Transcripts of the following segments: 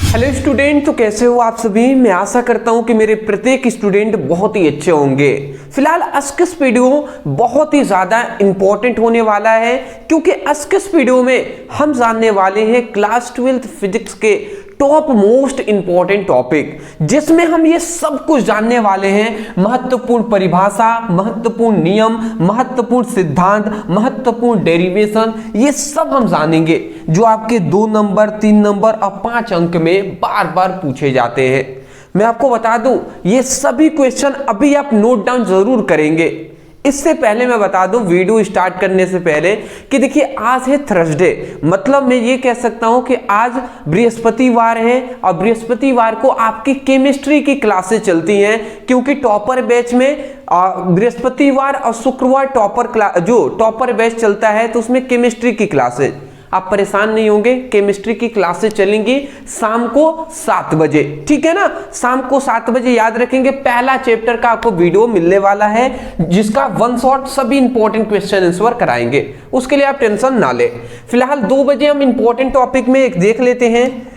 Hello student, तो कैसे हो आप सभी। मैं आशा करता हूं कि मेरे प्रत्येक स्टूडेंट बहुत ही अच्छे होंगे। फिलहाल आज के इस वीडियो बहुत ही ज्यादा इंपॉर्टेंट होने वाला है, क्योंकि आज के इस वीडियो में हम जानने वाले हैं क्लास 12th फिजिक्स के टॉप मोस्ट इंपॉर्टेंट टॉपिक, जिसमें हम ये सब कुछ जानने वाले हैं। महत्वपूर्ण परिभाषा, महत्वपूर्ण नियम, महत्वपूर्ण सिद्धांत, महत्वपूर्ण डेरिवेशन, ये सब हम जानेंगे जो आपके 2 नंबर, 3 नंबर और 5 अंक में बार बार पूछे जाते हैं। मैं आपको बता दूं, ये सभी क्वेश्चन अभी आप नोट डाउन जरूर करेंगे। इससे पहले मैं बता दूं, वीडियो स्टार्ट करने से पहले, कि देखिए आज है थर्सडे, मतलब मैं ये कह सकता हूं कि आज बृहस्पतिवार है और बृहस्पतिवार को आपकी केमिस्ट्री की क्लासेस चलती हैं, क्योंकि टॉपर बैच में बृहस्पतिवार और शुक्रवार टॉपर बैच चलता है, तो उसमें केमिस्ट्री की क्लासेस। आप परेशान नहीं होंगे, केमिस्ट्री की क्लासेस चलेंगी शाम को 7 बजे, ठीक है ना। शाम को 7 बजे याद रखेंगे, पहला चैप्टर का आपको वीडियो मिलने वाला है, जिसका वन शॉट सभी इंपॉर्टेंट क्वेश्चन आंसर कराएंगे। उसके लिए आप टेंशन ना ले। फिलहाल 2 बजे हम इंपॉर्टेंट टॉपिक में एक देख लेते हैं,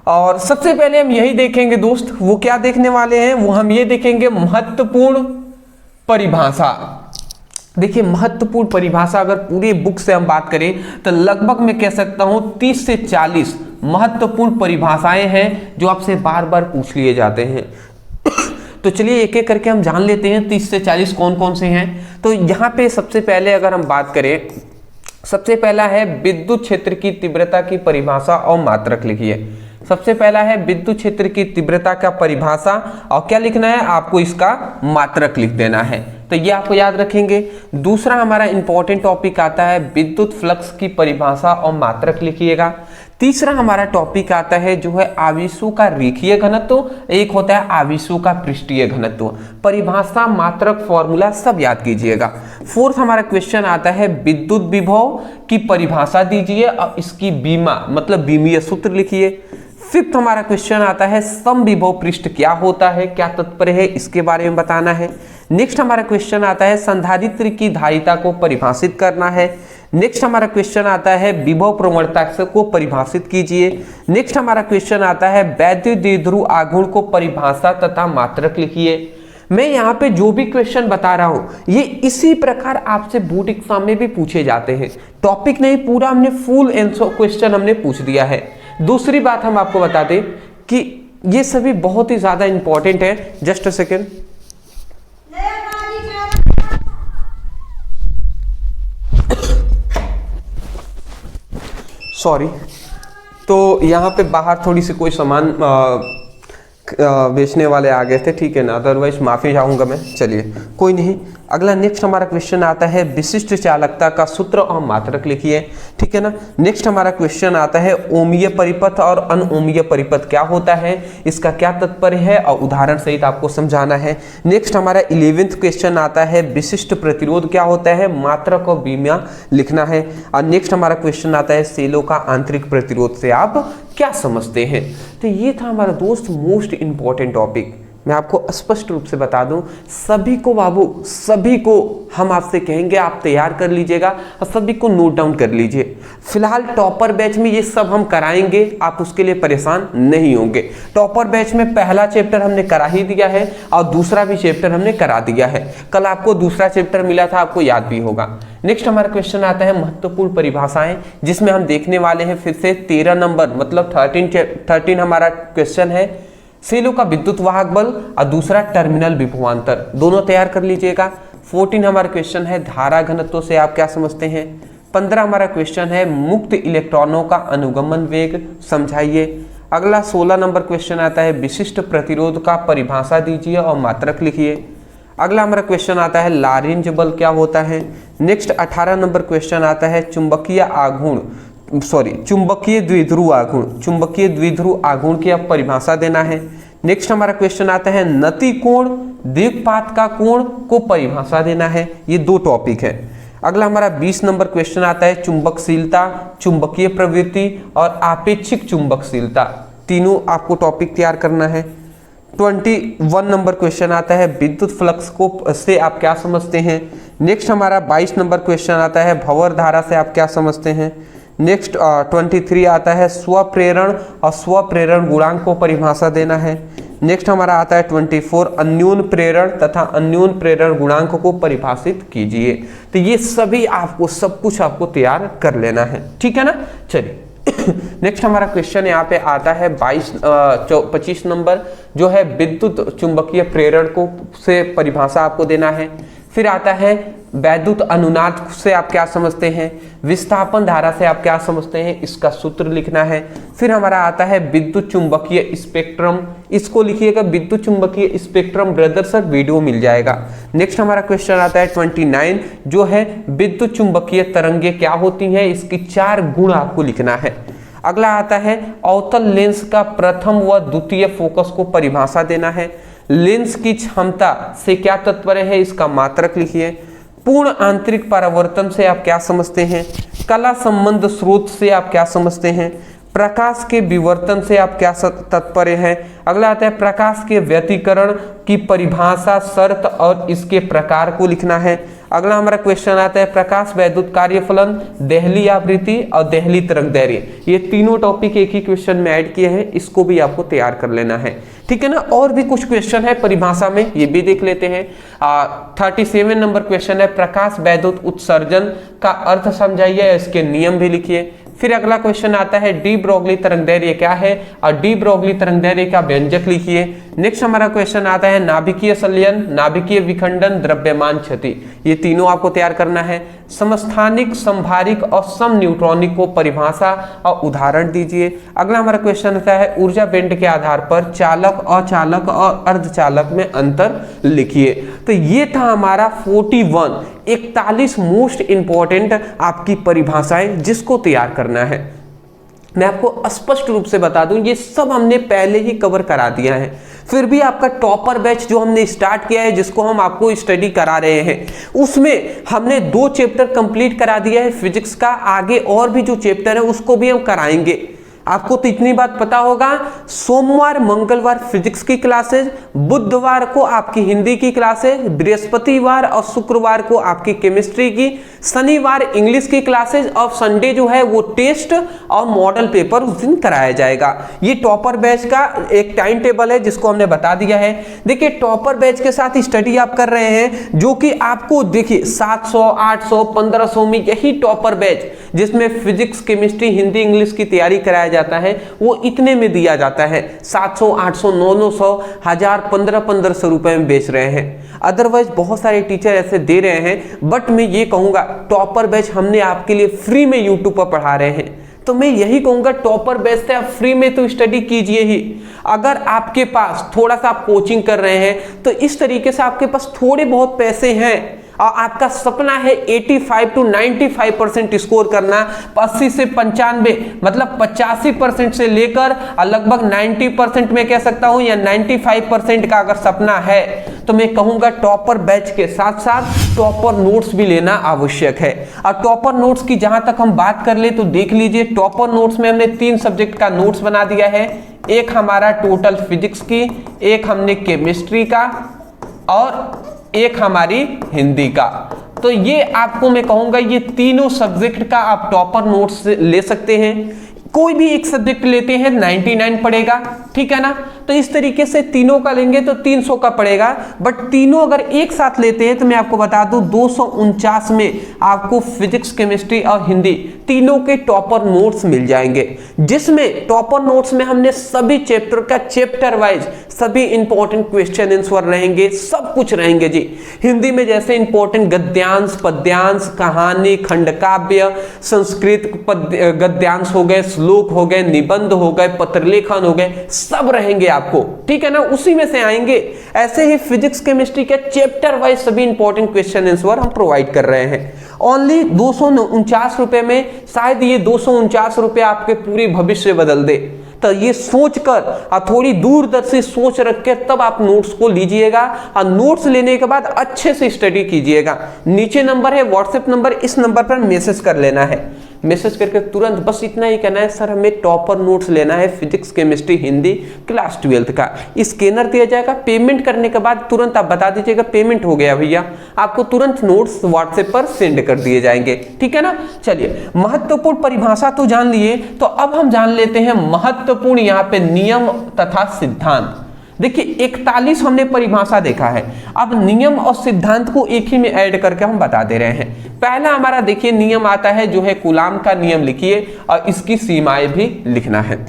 और सबसे पहले हम यही देखेंगे दोस्त। वो क्या देखने वाले हैं, वो हम ये देखेंगे महत्वपूर्ण परिभाषा। देखिए महत्वपूर्ण परिभाषा, अगर पूरी बुक से हम बात करें तो लगभग मैं कह सकता हूं 30 से 40 महत्वपूर्ण परिभाषाएं हैं जो आपसे बार बार पूछ लिए जाते हैं। तो चलिए एक एक करके हम जान लेते हैं 30 से 40 कौन कौन से हैं। तो यहाँ पे सबसे पहले अगर हम बात करें, सबसे पहला है विद्युत क्षेत्र की तीव्रता की परिभाषा और मात्रक लिखिए। सबसे पहला है विद्युत क्षेत्र की तीव्रता का परिभाषा, और क्या लिखना है आपको, इसका मात्रक लिख देना है, तो ये आपको याद रखेंगे। दूसरा हमारा इंपॉर्टेंट टॉपिक आता है विद्युत फ्लक्स की परिभाषा और मात्रक लिखिएगा। तीसरा हमारा टॉपिक आता है जो है आवेशों का रेखीय घनत्व, एक होता है आवेशों का पृष्ठीय घनत्व। परिभाषा, मात्रक, फॉर्मूला सब याद कीजिएगा। फोर्थ हमारा क्वेश्चन आता है विद्युत विभव की परिभाषा दीजिए और इसकी बीमा मतलब बीमीय सूत्र लिखिए। फिफ्थ हमारा क्वेश्चन आता है समविभव पृष्ठ क्या होता है, क्या तात्पर्य है, इसके बारे में बताना है। नेक्स्ट हमारा क्वेश्चन आता है संधारित्र की धारिता को परिभाषित करना है। नेक्स्ट हमारा क्वेश्चन आता है विभव प्रवणता को परिभाषित कीजिए। नेक्स्ट हमारा क्वेश्चन आता है वैद्युत द्विध्रुव आघूर्ण को परिभाषा तथा मात्रक लिखिए। मैं यहाँ पे जो भी क्वेश्चन बता रहा हूं ये इसी प्रकार आपसे बोर्ड एग्जाम में भी पूछे जाते हैं। टॉपिक नहीं, पूरा हमने फुल आंसर क्वेश्चन हमने पूछ दिया है। दूसरी बात हम आपको बता दें कि ये सभी बहुत ही ज्यादा इंपॉर्टेंट है। Just a second. सॉरी, तो यहाँ पे बाहर थोड़ी सी कोई सामान बेचने वाले आ गए थे, ठीक है ना, अदरवाइज माफी चाहूंगा मैं। चलिए कोई नहीं। अगला नेक्स्ट हमारा क्वेश्चन आता है विशिष्ट चालकता का सूत्र और मात्रक लिखिए, ठीक है ना। नेक्स्ट हमारा क्वेश्चन आता है ओमीय परिपथ और अनओमीय परिपथ क्या होता है, इसका क्या तात्पर्य है और उदाहरण सहित आपको समझाना है। नेक्स्ट हमारा 11th क्वेश्चन आता है विशिष्ट प्रतिरोध क्या होता है, मात्रक और बीमा लिखना है। और नेक्स्ट हमारा क्वेश्चन आता है सेलों का आंतरिक प्रतिरोध से आप क्या समझते हैं। तो ये था हमारा दोस्त मोस्ट इंपॉर्टेंट टॉपिक। मैं आपको स्पष्ट रूप से बता दूं, सभी को बाबू, सभी को हम आपसे कहेंगे आप तैयार कर लीजिएगा और सभी को नोट डाउन कर लीजिए। फिलहाल टॉपर बैच में ये सब हम कराएंगे, आप उसके लिए परेशान नहीं होंगे। टॉपर बैच में पहला चैप्टर हमने करा ही दिया है और दूसरा भी चैप्टर हमने करा दिया है। कल आपको दूसरा चैप्टर मिला था, आपको याद भी होगा। नेक्स्ट हमारा क्वेश्चन आता है महत्वपूर्ण परिभाषाएं, जिसमें हम देखने वाले हैं फिर से 13 नंबर मतलब 13 हमारा क्वेश्चन है सेलों का विद्युत वाहक बल और दूसरा टर्मिनल विभवांतर, दोनों तैयार कर लीजिएगा। 14 हमारा क्वेश्चन है धारा घनत्व से आप क्या समझते हैं। 15 हमारा क्वेश्चन है मुक्त इलेक्ट्रॉनों का अनुगमन वेग समझाइए। अगला 16 नंबर क्वेश्चन आता है विशिष्ट प्रतिरोध का परिभाषा दीजिए और मात्रक लिखिए। अगला हमारा क्वेश्चन आता है लारेंज बल क्या होता है। नेक्स्ट 18 नंबर क्वेश्चन आता है चुंबकीय द्विध्रुव आघूर्ण, चुंबकीय द्विध्रुव आघूर्ण की आप परिभाषा देना है। नेक्स्ट हमारा क्वेश्चन आता है नति कोण द्विपात का कोण को परिभाषा देना है। ये 2 टॉपिक है। अगला हमारा 20 नंबर क्वेश्चन आता है चुंबकशीलता, चुंबकीय प्रवृत्ति और आपेक्षिक चुंबकशीलता, तीनों आपको टॉपिक तैयार करना है। 21 नंबर क्वेश्चन आता है विद्युत फ्लक्स को से आप क्या समझते हैं। नेक्स्ट हमारा 22 नंबर क्वेश्चन आता है भंवर धारा से आप क्या समझते हैं। नेक्स्ट 23 आता है स्वप्रेरण और स्वप्रेरण गुणांक को परिभाषा देना है। नेक्स्ट हमारा आता है 24 अन्यून प्रेरण तथा अन्यून प्रेरण गुणांक को परिभाषित कीजिए। तो ये सभी आपको सब कुछ आपको तैयार कर लेना है, ठीक है ना। चलिए नेक्स्ट हमारा क्वेश्चन यहाँ पे आता है 25 नंबर, जो है विद्युत चुंबकीय प्रेरण को से परिभाषा आपको देना है। फिर आता है वैद्युत अनुनाद से आप क्या समझते हैं, विस्थापन धारा से आप क्या समझते हैं, इसका सूत्र लिखना है। फिर हमारा आता है विद्युत चुंबकीय स्पेक्ट्रम, इसको लिखिएगा विद्युत चुंबकीय स्पेक्ट्रम ब्रदर सर वीडियो मिल जाएगा। नेक्स्ट हमारा क्वेश्चन आता है 29, जो है विद्युत चुंबकीय तरंगे क्या होती हैं, इसकी 4 गुण आपको लिखना है। अगला आता है अवतल लेंस का प्रथम व द्वितीय फोकस को परिभाषा देना है। लेंस की क्षमता से क्या तात्पर्य है, इसका मात्रक लिखिए। पूर्ण आंतरिक परावर्तन से आप क्या समझते हैं, कला संबंध स्रोत से आप क्या समझते हैं, प्रकाश के विवर्तन से आप क्या तात्पर्य है। अगला आता है प्रकाश के व्यतिकरण की परिभाषा, शर्त और इसके प्रकार को लिखना है। अगला हमारा क्वेश्चन आता है प्रकाश वैद्युत कार्यफलन, देहली आवृत्ति और देहली तरंगदैर्घ्य। ये तीनों टॉपिक एक ही क्वेश्चन में ऐड किए हैं, इसको भी आपको तैयार कर लेना है, ठीक है ना। और भी कुछ क्वेश्चन है परिभाषा में, ये भी देख लेते हैं। 37 नंबर क्वेश्चन है प्रकाश वैद्युत उत्सर्जन का अर्थ समझाइए, इसके नियम भी लिखिए। फिर अगला क्वेश्चन आता है डी ब्रोगली तरंगदैर्घ्य क्या है और डी ब्रोगली तरंगदैर्घ्य का व्यंजक लिखिए। नेक्स्ट हमारा क्वेश्चन आता है नाभिकीय संलयन, नाभिकीय विखंडन, द्रव्यमान क्षति, ये तीनों आपको तैयार करना है। समस्थानिक, संभारिक और सम न्यूट्रॉनिक को परिभाषा और उदाहरण दीजिए। अगला हमारा क्वेश्चन आता है ऊर्जा बैंड के आधार पर चालक, अचालक और अर्धचालक में अंतर लिखिए। तो ये था हमारा 41 मोस्ट इंपॉर्टेंट आपकी परिभाषाएं जिसको तैयार करना है। मैं आपको स्पष्ट रूप से बता दूं, ये सब हमने पहले ही कवर करा दिया है। फिर भी आपका टॉपर बैच जो हमने स्टार्ट किया है, जिसको हम आपको स्टडी करा रहे हैं, उसमें हमने 2 चैप्टर कंप्लीट करा दिया है फिजिक्स का। आगे और भी जो चैप्टर है उसको भी हम कराएंगे। आपको तो इतनी बात पता होगा, सोमवार मंगलवार फिजिक्स की क्लासेज, बुधवार को आपकी हिंदी की क्लासेज, बृहस्पतिवार और शुक्रवार को आपकी केमिस्ट्री की, शनिवार इंग्लिश की क्लासेज और संडे जो है वो टेस्ट और मॉडल पेपर उस दिन कराया जाएगा। ये टॉपर बैच का एक टाइम टेबल है जिसको हमने बता दिया है। देखिए टॉपर बैच के साथ स्टडी आप कर रहे हैं, जो कि आपको देखिए 700, 800, 1500 में यही टॉपर बैच जिसमें फिजिक्स, केमिस्ट्री, हिंदी, इंग्लिश की तैयारी कराया जाता है, वो इतने में दिया जाता है। 700, 800, 900, 1000, 1500 रुपए में बेच रहे हैं। अदरवाइज बहुत सारे टीचर ऐसे दे रहे हैं, बट मैं ये कहूंगा टॉपर बैच हमने आपके लिए फ्री में यूट्यूब पर पढ़ा रहे हैं, तो मैं यही कहूंगा टॉपर बैच से आप फ्री में तो स्टडी कीजिए ही। अगर आपके पास थोड़ा सा आप कोचिंग कर रहे हैं, तो इस तरीके से आपके पास थोड़े बहुत पैसे हैं और आपका सपना है 85 to 95% स्कोर करना, 80 से 95 मतलब 85% से लेकर लगभग 90% में कह सकता हूं, या 95% का अगर सपना है, तो मैं कहूंगा टॉपर बैच के साथ साथ टॉपर नोट्स भी लेना आवश्यक है। और टॉपर नोट्स की जहां तक हम बात कर ले तो देख लीजिए, टॉपर नोट्स में हमने 3 सब्जेक्ट का नोट्स बना दिया है। एक हमारा टोटल फिजिक्स की, एक हमने केमिस्ट्री का और एक हमारी हिंदी का। तो ये आपको मैं कहूंगा ये तीनों सब्जेक्ट का आप टॉपर नोट्स ले सकते हैं। कोई भी एक सब्जेक्ट लेते हैं 99 पड़ेगा, ठीक है ना। तो इस तरीके से तीनों का लेंगे तो 300 का पड़ेगा, बट तीनों अगर एक साथ लेते हैं तो मैं आपको बता दूं 249 में आपको फिजिक्स, केमिस्ट्री और हिंदी तीनों के टॉपर नोट्स मिल जाएंगे, जिसमें टॉपर नोट्स में हमने सभी चैप्टर का चैप्टर वाइज सभी इंपॉर्टेंट क्वेश्चन आंसर रहेंगे, सब कुछ रहेंगे जी। हिंदी में जैसे इंपॉर्टेंट गद्यांश, पद्यांश, कहानी, खंडकाव्य, संस्कृत गद्यांश हो गए, श्लोक हो गए, निबंध हो गए, पत्रलेखन हो गए, सब रहेंगे आपको, ठीक है ना, उसी में से आएंगे। ऐसे ही फिजिक्स, केमिस्ट्री के चैप्टर वाइज सभी इंपॉर्टेंट क्वेश्चन आंसर हम प्रोवाइड कर रहे हैं। ओनली 249 रुपए में, शायद ये 249 रुपए आपके पूरे भविष्य बदल दे। तो ये सोचकर थोड़ी दूरदर्शी सोच रख के तब आप नोट्स को लीजिएगा, और नोट्स लेने के बाद अच्छे से स्टडी कीजिएगा। नीचे नंबर है व्हाट्सएप नंबर, इस नंबर पर मैसेज कर लेना है। मैसेज करके तुरंत बस इतना ही कहना है, सर हमें टॉपर नोट्स लेना है physics chemistry Hindi class 12th का। स्कैनर दिया जाएगा, पेमेंट करने के बाद तुरंत आप बता दीजिएगा पेमेंट हो गया भैया, आपको तुरंत नोट्स व्हाट्सएप पर सेंड कर दिए जाएंगे, ठीक है ना। चलिए महत्वपूर्ण परिभाषा तो जान लिए, तो अब हम जान लेते हैं महत्वपूर्ण यहाँ पे नियम तथा सिद्धांत। देखिए 41 हमने परिभाषा देखा है, अब नियम और सिद्धांत को एक ही में ऐड करके हम बता दे रहे हैं। पहला हमारा देखिए नियम आता है जो है कूलाम का नियम लिखिए और इसकी सीमाएं भी लिखना है।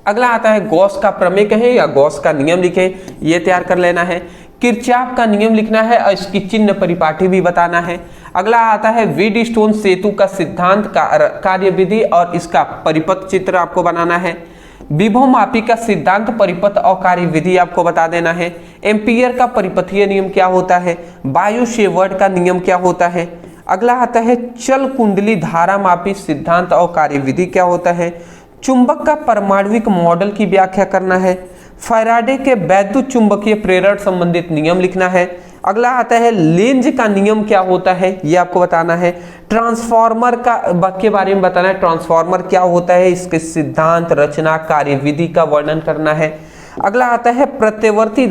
अगला आता है गॉस का प्रमेय कहे या गॉस का नियम लिखे, ये तैयार कर लेना है। किरचॉफ का नियम लिखना है और इसकी चिन्ह परिपाटी भी बताना है। अगला आता है व्हीटस्टोन सेतु का सिद्धांत कार्यविधि और इसका परिपथ चित्र आपको बनाना है। विभवमापी का सिद्धांत परिपथ और कार्यविधि आपको बता देना है। एम्पियर का परिपथीय नियम क्या होता है, बायो-सेवर्ट का नियम क्या होता है। अगला आता है चल कुंडली धारा मापी सिद्धांत और कार्यविधि क्या होता है। चुंबक का परमाणुविक मॉडल की व्याख्या करना है। फैराडे के वैद्युत चुंबकीय प्रेरण संबंधित नियम लिखना है। अगला आता है लेंज का नियम क्या होता है, ये आपको बताना है। ट्रांसफार्मर के बारे में बताना है, ट्रांसफार्मर क्या होता है, इसके सिद्धांत रचना कार्यविधि का वर्णन करना है। अगला आता है प्रत्यवर्ती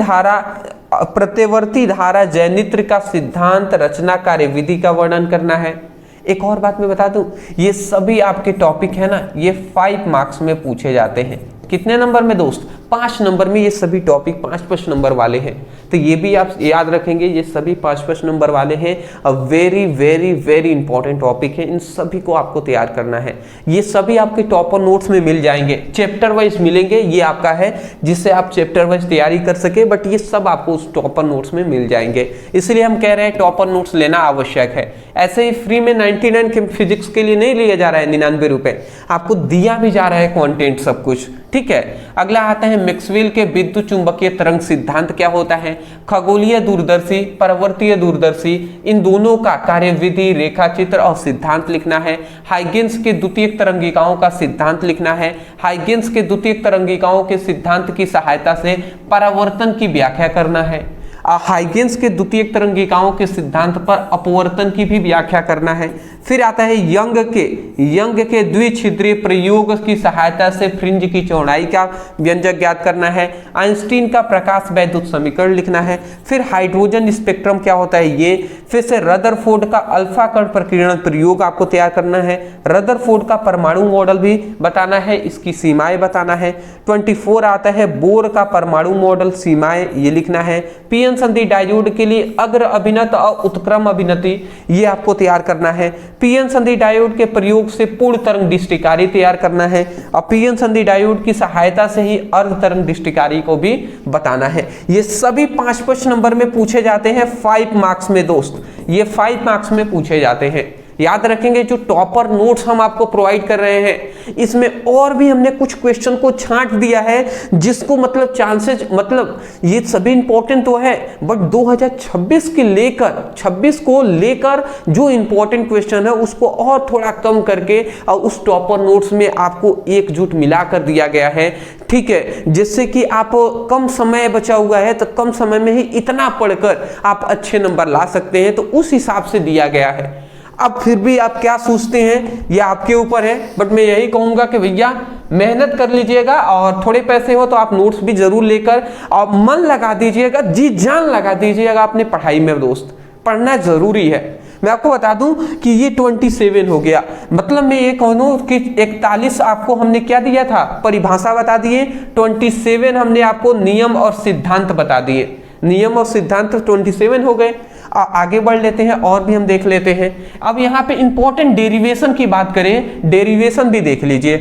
धारा जैनित्र का सिद्धांत रचना कार्यविधि का वर्णन करना है। एक और बात मैं बता दूं, ये सभी आपके टॉपिक है ना, ये 5 मार्क्स में पूछे जाते हैं। कितने नंबर में दोस्त, 5 नंबर में ये सभी टॉपिक 5-5 नंबर वाले हैं, तो ये भी आप याद रखेंगे, ये सभी 5-5 नंबर वाले हैं और very very very important topic है, इन सभी को आपको तैयार करना है। ये सभी आपके टॉपर नोट्स में मिल जाएंगे, चैप्टर वाइज मिलेंगे, ये आपका है जिससे आप चैप्टर वाइज तैयारी कर सके, बट ये सब आपको उस टॉपर नोट्स में मिल जाएंगे, इसलिए हम कह रहे हैं टॉपर नोट्स लेना आवश्यक है। ऐसे ही फ्री में 99 के फिजिक्स के लिए नहीं लिया जा रहा है 99 रुपए, आपको दिया भी जा रहा है कंटेंट सब कुछ, ठीक है। अगला आता है मैक्सवेल के विद्युत चुंबकीय तरंग सिद्धांत क्या होता है। खगोलीय दूरदर्शी परावर्तीय दूरदर्शी इन दोनों का कार्यविधि रेखाचित्र और सिद्धांत लिखना है। हाइगेंस के द्वितीयक तरंगिकाओं का सिद्धांत लिखना है। हाइगेंस के द्वितीयक तरंगिकाओं के सिद्धांत की सहायता से परावर्तन की व्याख्या करना है। हाइगेंस के द्वितीयक तरंगिकाओं के सिद्धांत पर अपवर्तन की भी व्याख्या करना है। फिर आता है यंग के द्विछिद्रीय प्रयोग की सहायता से फ्रिंज की चौड़ाई का व्यंजक ज्ञात करना है। आइंस्टीन का प्रकाश वैद्युत समीकरण लिखना है। फिर हाइड्रोजन स्पेक्ट्रम क्या होता है ये। फिर से रदरफोर्ड का अल्फा कण प्रकीर्णन प्रयोग आपको तैयार करना है। रदरफोर्ड का परमाणु मॉडल भी बताना है, इसकी सीमाएं बताना है। 24 आता है बोर का परमाणु मॉडल सीमाएं, ये लिखना है। पीएन संधि डायोड के लिए अग्र अभिनत और उत्क्रम अभिनति ये आपको तैयार करना है। पीएन संधि डायोड के प्रयोग से पूर्ण तरंग दृष्टिकारी तैयार करना है और पीएन संधि डायोड की सहायता से ही अर्ध तरंग दृष्टिकारी को भी बताना है। ये सभी 5-5 नंबर में पूछे जाते हैं 5 मार्क्स में दोस्त, ये 5 मार्क्स में पूछे जाते हैं। याद रखेंगे जो टॉपर नोट्स हम आपको प्रोवाइड कर रहे हैं इसमें और भी हमने कुछ क्वेश्चन को छांट दिया है जिसको मतलब चांसेस मतलब ये सभी इंपॉर्टेंट तो है बट 2026 के लेकर 26 को लेकर जो इंपॉर्टेंट क्वेश्चन है उसको और थोड़ा कम करके और उस टॉपर नोट्स में आपको एकजुट मिला कर दिया गया है, ठीक है, जिससे कि आप कम समय बचा हुआ है तो कम समय में ही इतना पढ़कर आप अच्छे नंबर ला सकते हैं, तो उस हिसाब से दिया गया है। अब फिर भी आप क्या सोचते हैं ये आपके ऊपर है, बट मैं यही कहूंगा कि भैया मेहनत कर लीजिएगा और थोड़े पैसे हो तो आप नोट्स भी जरूर लेकर और मन लगा दीजिएगा, जी जान लगा दीजिएगा अपने पढ़ाई में दोस्त, पढ़ना जरूरी है। मैं आपको बता दूं कि ये 27 हो गया, मतलब मैं ये कहूं कि 41 आपको हमने क्या दिया था, परिभाषा बता दिए, 27 हमने आपको नियम और सिद्धांत बता दिए, नियम और सिद्धांत 27 हो गए। आगे बढ़ लेते हैं और भी हम देख लेते हैं। अब यहाँ पे इंपॉर्टेंट डेरिवेशन की बात करें, डेरिवेशन भी देख लीजिए।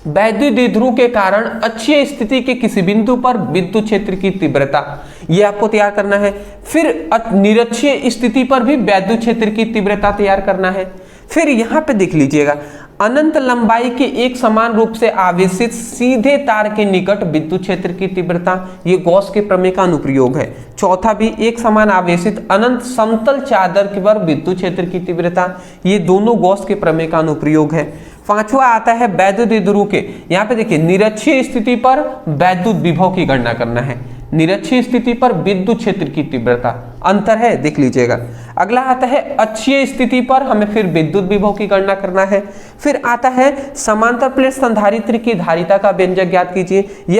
वैद्युत द्विध्रुव के कारण अक्षीय स्थिति के किसी बिंदु पर विद्युत क्षेत्र की तीव्रता ये आपको तैयार करना है। फिर निरक्षीय स्थिति पर भी वैद्युत क्षेत्र की तीव्रता तैयार करना है। फिर यहाँ पे देख लीजिएगा अनंत लंबाई के एक समान रूप से आवेशित सीधे तार के निकट विद्युत क्षेत्र की तीव्रता, ये गॉस के प्रमेय का अनुप्रयोग है। चौथा भी एक समान आवेशित अनंत समतल चादर पर विद्युत क्षेत्र की तीव्रता, ये दोनों गॉस के प्रमेय का अनुप्रयोग है। पांचवा आता है वैद्युत द्विध्रुव के, यहाँ पे देखिए निरक्षीय स्थिति पर वैद्युत विभव की गणना करना है, निरक्षीय स्थिति पर विद्युत क्षेत्र की तीव्रता अंतर है, देख लीजिएगा। अगला आता है अक्षीय स्थिति पर हमें फिर विद्युत विभव की गणना करना है। फिर आता है समांतर प्लेट संधारित्र की धारिता का व्यंजक ज्ञात कीजिए। ये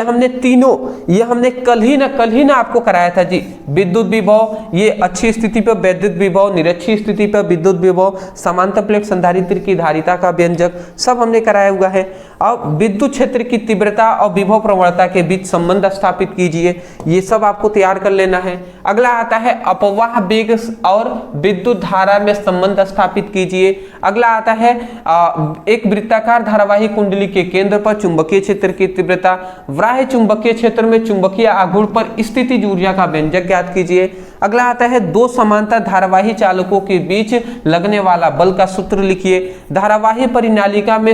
हमने कल ही ना आपको कराया था जी। विद्युत विभव, ये अक्षीय स्थिति पर विद्युत विभव, निरक्षीय स्थिति पर विद्युत विभव, समांतर प्लेट संधारित्र की धारिता का व्यंजक सब हमने कराया हुआ है। अब विद्युत क्षेत्र की तीव्रता और विभव प्रवणता के बीच संबंध स्थापित कीजिए, ये सब आपको तैयार कर लेना है। अगला आता है अपवाह वेग और विद्युत धारा में संबंध स्थापित कीजिए। अगला आता है एक वृत्ताकार धारावाही कुंडली के केंद्र पर चुंबकीय क्षेत्र की तीव्रता, बाह्य चुंबकीय क्षेत्र में चुंबकीय आघूर्ण पर स्थितिज ऊर्जा का व्यंजक ज्ञात कीजिए। अगला आता है दो समांतर धारावाही चालकों के बीच लगने वाला बल का सूत्र लिखिए। धारावाही परिनालिका में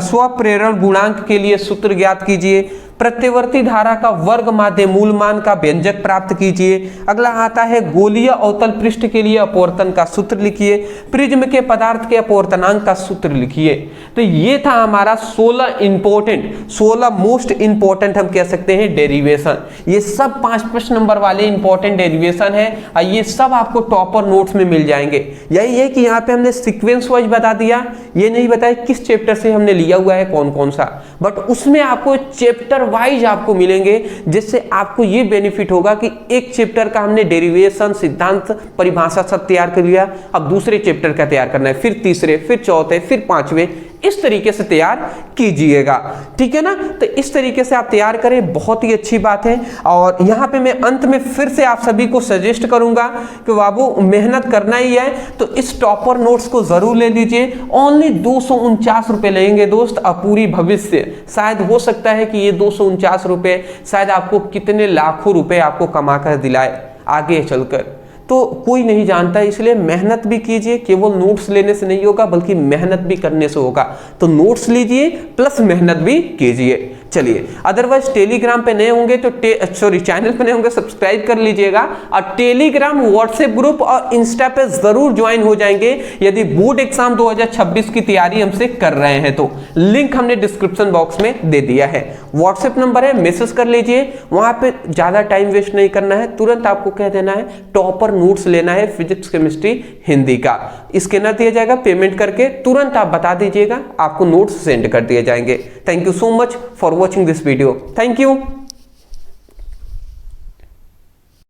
स्वप्रेरण गुणांक के लिए सूत्र ज्ञात कीजिए। प्रत्यवर्ती धारा का वर्ग माध्य मूल मान का व्यंजक प्राप्त कीजिए। अगला आता है गोलीय अवतल पृष्ठ के लिए अपवर्तन का सूत्र लिखिए। प्रिज्म के पदार्थ के अपवर्तनांक का सूत्र लिखिए। तो ये था हमारा 16 मोस्ट इंपॉर्टेंट हम कह सकते हैं डेरिवेशन। ये सब 5 नंबर वाले इंपॉर्टेंट डेरिवेशन है और ये सब आपको टॉपर नोट्स में मिल जाएंगे। यही है कि यहाँ पे हमने सीक्वेंस वाइज बता दिया, ये नहीं बताया किस चैप्टर से हमने लिया हुआ है कौन कौन सा, बट उसमें आपको चैप्टर वाइज आपको मिलेंगे, जिससे आपको ये बेनिफिट होगा कि एक चैप्टर का हमने डेरिवेशन, सिद्धांत, परिभाषा सब तैयार कर लिया, अब दूसरे चैप्टर का तैयार करना है, फिर तीसरे, फिर चौथे, फिर पांचवें, इस तरीके से तैयार कीजिएगा, ठीक है ना। तो इस तरीके से आप तैयार करें, बहुत ही अच्छी बात है। और यहाँ पे मैं अंत में फिर से आप सभी को सजेस्ट करूंगा कि बाबू मेहनत करना ही है तो इस टॉपर नोट्स को जरूर ले लीजिए। ओनली 249 रुपए लेंगे दोस्त, अब पूरी भविष्य शायद हो सकता है कि ये 249 रुपए शायद आपको कितने लाखों रुपए आपको कमा कर दिलाए आगे चलकर, तो कोई नहीं जानता। इसलिए मेहनत भी कीजिए, केवल नोट्स लेने से नहीं होगा बल्कि मेहनत भी करने से होगा। तो नोट्स लीजिए प्लस मेहनत भी कीजिए। चलिए, अदरवाइज टेलीग्राम पे नए होंगे तो चैनल पे नए होंगे सब्सक्राइब कर लीजिएगा, और टेलीग्राम, व्हाट्सएप ग्रुप और इंस्टा पे जरूर ज्वाइन हो जाएंगे यदि बोर्ड एग्जाम 2026 की तैयारी हमसे कर रहे हैं तो। लिंक हमने डिस्क्रिप्शन बॉक्स में दे दिया है, व्हाट्सएप नंबर है, मैसेज कर लीजिए। वहां पे ज्यादा टाइम वेस्ट नहीं करना है, तुरंत आपको कह देना है टॉपर नोट्स लेना है फिजिक्स, केमिस्ट्री, हिंदी का। स्कैनर दिया जाएगा, पेमेंट करके तुरंत आप बता दीजिएगा, आपको नोट्स सेंड कर दिए जाएंगे। Thank you so much for watching this video. Thank you.